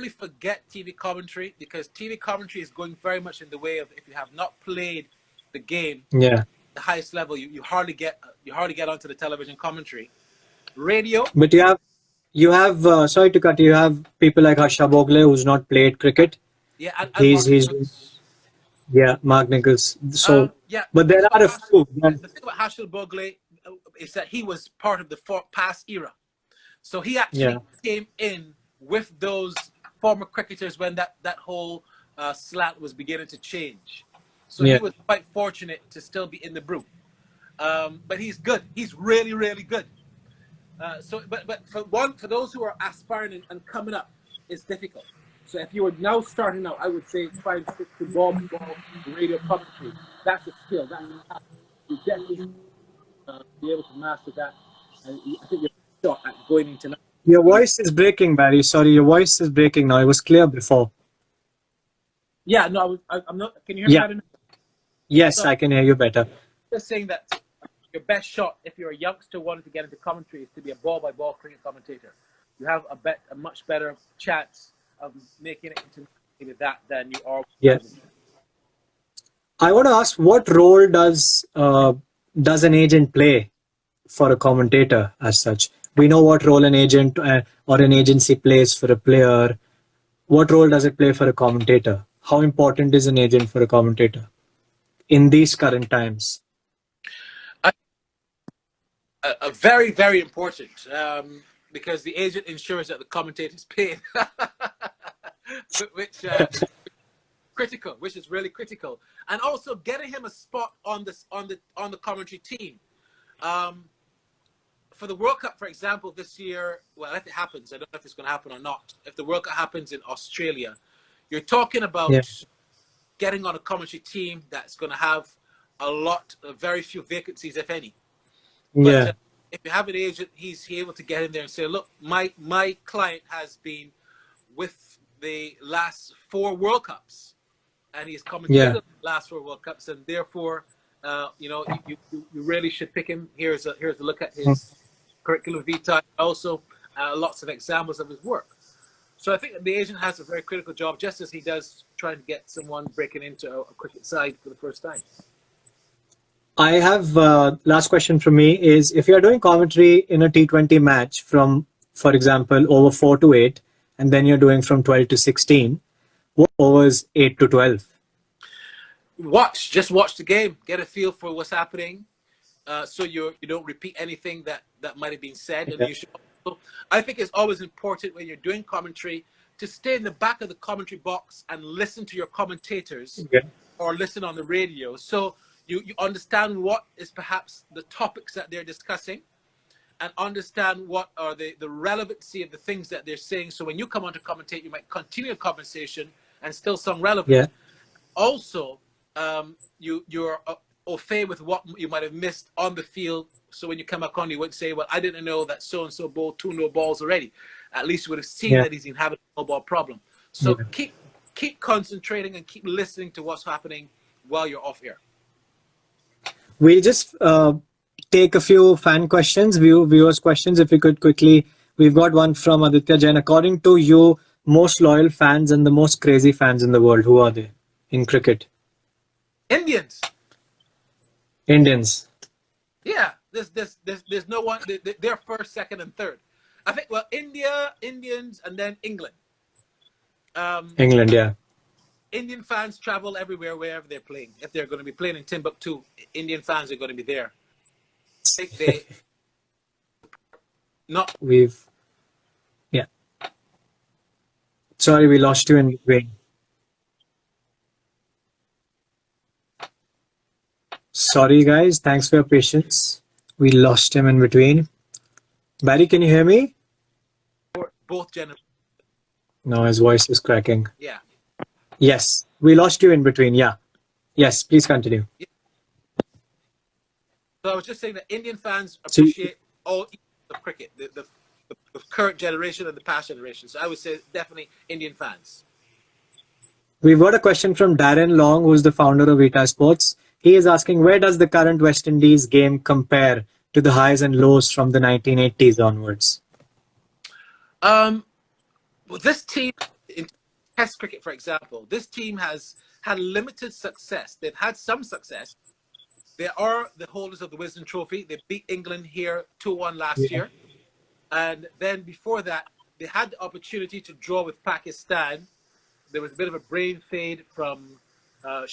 Speaker 3: forget TV commentary, because TV commentary is going very much in the way of, if you have not played the game,
Speaker 1: Yeah.
Speaker 3: the highest level, you hardly get onto the television commentary. Radio.
Speaker 1: But you have sorry to cut you have people like Harsha Bogle who's not played cricket.
Speaker 3: Yeah, and
Speaker 1: He's yeah, Mark Nichols. So
Speaker 3: yeah,
Speaker 1: but there are a few.
Speaker 3: The thing about Harsha Bogle is that he was part of the past era, so he actually came in with those former cricketers when that whole slant was beginning to change. So he was quite fortunate to still be in the brew. But he's good. He's really, really good. But for those who are aspiring and coming up, it's difficult. So if you are now starting out, I would say try and stick to ball radio commentary. That's a skill. That's a talent. You definitely be able to master that. And I think you're shot at going into.
Speaker 1: Your voice is breaking, Barry. Sorry, your voice is breaking now. It was clear before.
Speaker 3: Yeah, no, I'm not. Can you hear me better now?
Speaker 1: Yes, I can hear you better.
Speaker 3: Just saying that your best shot, if you're a youngster wanting to get into commentary, is to be a ball-by-ball cricket commentator. You have a much better chance of making it into that than you are.
Speaker 1: Yes. I want to ask, what role does an agent play for a commentator as such? We know what role an agent or an agency plays for a player. What role does it play for a commentator? How important is an agent for a commentator in these current times?
Speaker 3: Very, very important, because the agent ensures that the commentator is paid, which is really critical, and also getting him a spot on the commentary team. For the World Cup, for example, this year, well, if it happens, I don't know if it's going to happen or not. If the World Cup happens in Australia, you're talking about getting on a commentary team that's going to have very few vacancies, if any. But, if you have an agent, he's able to get in there and say, look, my client has been with the last 4 World Cups, and he's commentated the last 4 World Cups, and therefore, you really should pick him. Here's a look at his curriculum vitae, also lots of examples of his work. So I think the agent has a very critical job, just as he does trying to get someone breaking into a cricket side for the first time.
Speaker 1: I have last question from me is, if you're doing commentary in a T20 match from, for example, over 4 to 8, and then you're doing from 12 to 16, what overs 8 to 12?
Speaker 3: Just watch the game, get a feel for what's happening, so you don't repeat anything that might have been said. And you should also, I think it's always important when you're doing commentary to stay in the back of the commentary box and listen to your commentators or listen on the radio. So you understand what is perhaps the topics that they're discussing, and understand what are the relevancy of the things that they're saying. So when you come on to commentate, you might continue a conversation and still sound relevant. Also, you're au fait with what you might have missed on the field. So when you come back on, you wouldn't say, well, I didn't know that so-and-so bowled 2 no balls already. At least you would have seen that he's having a no ball problem. So keep concentrating and keep listening to what's happening while you're off air.
Speaker 1: We'll just take a few fan questions, viewers' questions, if we could quickly. We've got one from Aditya Jain. According to you, most loyal fans and the most crazy fans in the world, who are they in cricket?
Speaker 3: Indians. Yeah, there's no one. They're first, second, and third. I think, well, Indians, and then England.
Speaker 1: England, yeah.
Speaker 3: Indian fans travel everywhere, wherever they're playing. If they're going to be playing in Timbuktu, Indian fans are going to be there. I think
Speaker 1: Sorry, we lost you in between. Sorry, guys. Thanks for your patience. We lost him in between. Barry, can you hear me?
Speaker 3: Both generations.
Speaker 1: No, his voice is cracking.
Speaker 3: Yeah.
Speaker 1: Yes, we lost you in between. Yeah. Yes, please continue.
Speaker 3: Yeah. So I was just saying that Indian fans appreciate all of cricket, the current generation and the past generation. So I would say definitely Indian fans.
Speaker 1: We've got a question from Darren Long, who's the founder of Vitae Sports. He is asking, where does the current West Indies game compare to the highs and lows from the 1980s onwards?
Speaker 3: Well, this team in Test cricket, for example, this team has had limited success. They've had some success. They are the holders of the Wisden Trophy. They beat England here 2-1 last year. And then before that, they had the opportunity to draw with Pakistan. There was a bit of a brain fade from the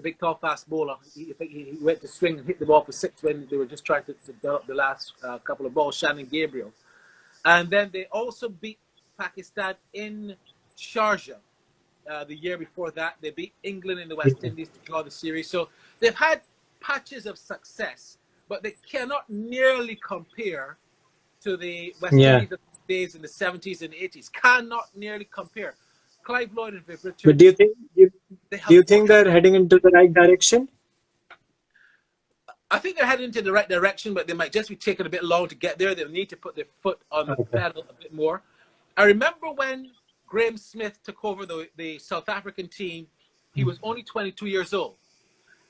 Speaker 3: big tall fast bowler. He went to swing and hit the ball for 6 when they were just trying to develop the last couple of balls, Shannon Gabriel. And then they also beat Pakistan in Sharjah. The year before that, they beat England in the West Indies to draw the series. So they've had patches of success, but they cannot nearly compare to the West Indies of the days in the 70s and 80s. Cannot nearly compare. Clive Lloyd and Viv Richards.
Speaker 1: But do you think they're heading into the right direction?
Speaker 3: I think they're heading into the right direction, but they might just be taking a bit long to get there. They'll need to put their foot on the pedal a bit more. I remember when Graeme Smith took over the South African team, he was only 22 years old.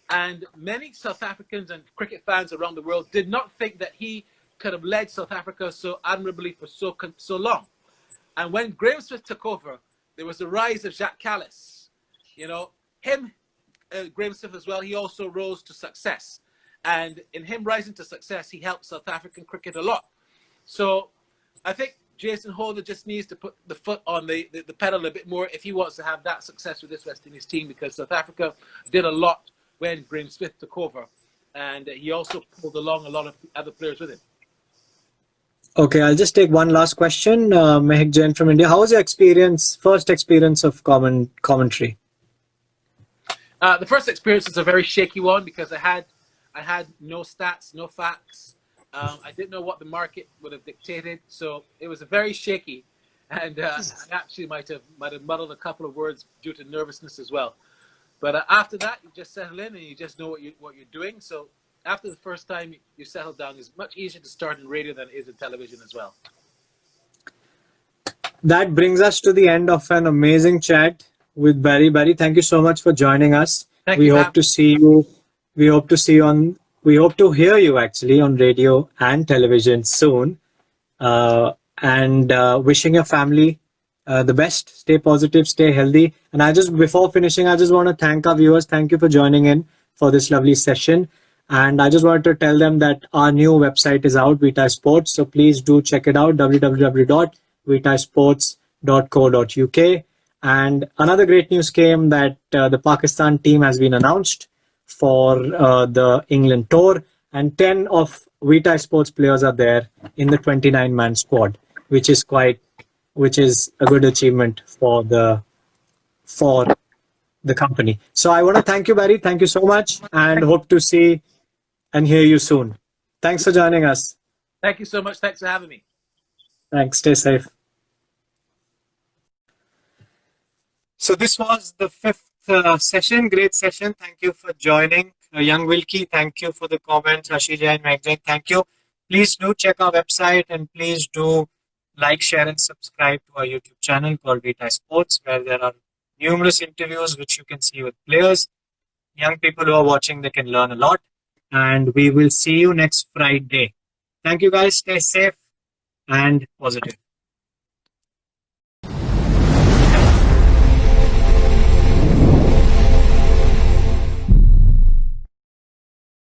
Speaker 3: And many South Africans and cricket fans around the world did not think that he could have led South Africa so admirably for so long. And when Graeme Smith took over, there was the rise of Jacques Kallis. You know, Graeme Smith as well, he also rose to success. And in him rising to success, he helped South African cricket a lot. So I think Jason Holder just needs to put the foot on the pedal a bit more if he wants to have that success with this West Indies team, because South Africa did a lot when Graeme Smith took over. And he also pulled along a lot of other players with him.
Speaker 1: Okay, I'll just take one last question. Mehak Jain from India. How was your first experience of commentary?
Speaker 3: The first experience was a very shaky one because I had no stats, no facts. I didn't know what the market would have dictated, so it was a very shaky. And I actually might have muddled a couple of words due to nervousness as well. But after that, you just settle in and you just know what you're doing. So after the first time you settle down, it's much easier to start in radio than it is in television as well.
Speaker 1: That brings us to the end of an amazing chat with Barry. Barry, thank you so much for joining us. We hope to see you. We hope to hear you actually on radio and television soon. And wishing your family the best. Stay positive, stay healthy. And before finishing, I just want to thank our viewers. Thank you for joining in for this lovely session. And I just wanted to tell them that our new website is out, Vitae Sports. So please do check it out, www.vitaesports.co.uk. And another great news came that the Pakistan team has been announced for the England tour. And 10 of Vitae Sports players are there in the 29-man squad, which is a good achievement for the company. So I want to thank you, Barry. Thank you so much, and hope to see and hear you soon. Thanks for joining us.
Speaker 3: Thank you so much. Thanks for having me.
Speaker 1: Thanks. Stay safe. So this was the 5th session. Great session. Thank you for joining. Young Wilkie, thank you for the comments. Rashi Jain, Meg Jain, thank you. Please do check our website and please do like, share and subscribe to our YouTube channel called Vitae Sports, where there are numerous interviews which you can see with players. Young people who are watching, they can learn a lot. And we will see you next Friday. Thank you guys. Stay safe and positive.